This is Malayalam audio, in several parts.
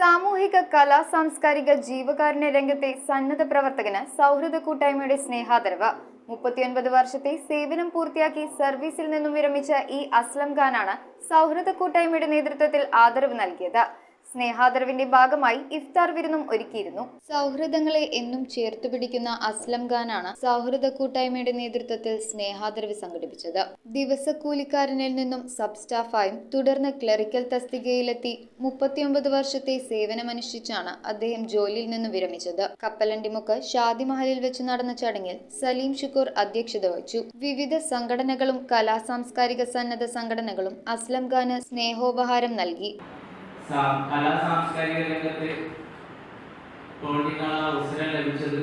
സാമൂഹിക കലാ സാംസ്കാരിക ജീവകാരുണ്യ രംഗത്തെ സന്നദ്ധ പ്രവർത്തകന് സൗഹൃദ കൂട്ടായ്മയുടെ സ്നേഹാദരവ്. 39 വർഷത്തെ സേവനം പൂർത്തിയാക്കി സർവീസിൽ നിന്നും വിരമിച്ച അസ്ലം ഖാനാണ് സൗഹൃദ കൂട്ടായ്മയുടെ നേതൃത്വത്തിൽ ആദരവ് നൽകിയത്. സ്നേഹാദരവിന്റെ ഭാഗമായി ഇഫ്താർ വിരുന്നും ഒരുക്കിയിരുന്നു. സൗഹൃദങ്ങളെ എന്നും ചേർത്തുപിടിക്കുന്ന അസ്ലം ഖാനാണ് സൗഹൃദ കൂട്ടായ്മയുടെ നേതൃത്വത്തിൽ സ്നേഹാദരവ് സംഘടിപ്പിച്ചത്. ദിവസക്കൂലിക്കാരനിൽ നിന്നും സബ് സ്റ്റാഫായും തുടർന്ന് ക്ലറിക്കൽ തസ്തികയിലെത്തി 39 വർഷത്തെ സേവനമനുഷ്ഠിച്ചാണ് അദ്ദേഹം ജോലിയിൽ നിന്ന് വിരമിച്ചത്. കപ്പലണ്ടിമുക്ക് ഷാദി മഹലിൽ വെച്ച് നടന്ന ചടങ്ങിൽ സലീം ഷുക്കൂർ അധ്യക്ഷത വഹിച്ചു. വിവിധ സംഘടനകളും കലാ സാംസ്കാരിക സന്നദ്ധ സംഘടനകളും അസ്ലം ഖാന് സ്നേഹോപഹാരം നൽകി. കലാ സാംസ്കാരിക രംഗത്ത് പ്രവർത്തിക്കാനുള്ള അവസരം ലഭിച്ചത്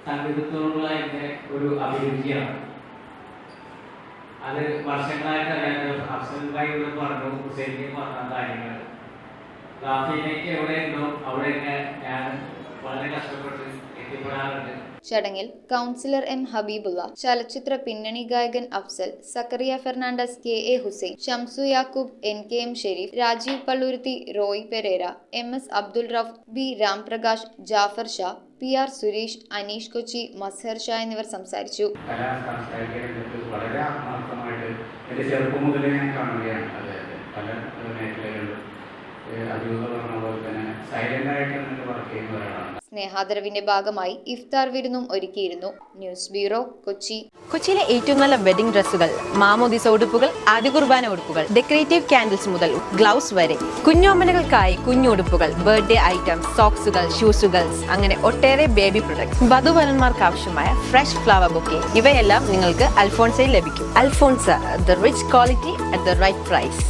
സംഗീതത്തോടുള്ള എൻ്റെ ഒരു അഭിരുചിയാണ്. അത് വർഷങ്ങളായിട്ട് അറിയാത്ത അഫ്സൽഭായി ഇവിടെ പറഞ്ഞു, ഹുസൈനി പറഞ്ഞ കാര്യങ്ങൾ റാഫിയിലേക്ക് എവിടെയുണ്ടോ അവിടെയൊക്കെ ഞാൻ വളരെ കഷ്ടപ്പെട്ട് എത്തിപ്പെടാറുണ്ട്. ചടങ്ങിൽ കൗൺസിലർ എം ഹബീബുള്ള, ചലച്ചിത്ര പിന്നണി ഗായകൻ Afsal, Zakariya Fernandez, KA Hussain, Shamsu Yakub, NKM Sherif, Rajeev Palluruthy, Roy Pereira, MS Abdul Rauf, B Ramprakash, Jafar Shah, PR Suresh, Aneesh Kochi, Mazhar Shah എന്നിവർ സംസാരിച്ചു. സ്നേഹാദരവിന്റെ ഭാഗമായി ഇഫ്താർ വിരുന്നും ഒരുക്കിയിരുന്നു. News bureau, Kochi. കൊച്ചിയിലെ ഏറ്റവും നല്ല വെഡിംഗ് ഡ്രസ്സുകൾ, മാമോദിസ ഉടുപ്പുകൾ, ആദ്യ കുർബാന ഉടുപ്പുകൾ, ഡെക്കറേറ്റീവ് കാൻഡിൽസ് മുതൽ ഗ്ലൗസ് വരെ, കുഞ്ഞോമനകൾക്കായി കുഞ്ഞുടുപ്പുകൾ, ബർത്ത്ഡേ ഐറ്റംസ്, സോക്സുകൾ, ഷൂസുകൾ, അങ്ങനെ ഒട്ടേറെ ബേബി പ്രൊഡക്ട്സ്, വധുവരന്മാർക്ക് ആവശ്യമായ ഫ്രഷ് ഫ്ലവർ ബൊക്കെ, ഇവയെല്ലാം നിങ്ങൾക്ക് അൽഫോൺസയിൽ ലഭിക്കും. Alphonsa, the rich quality at the right price.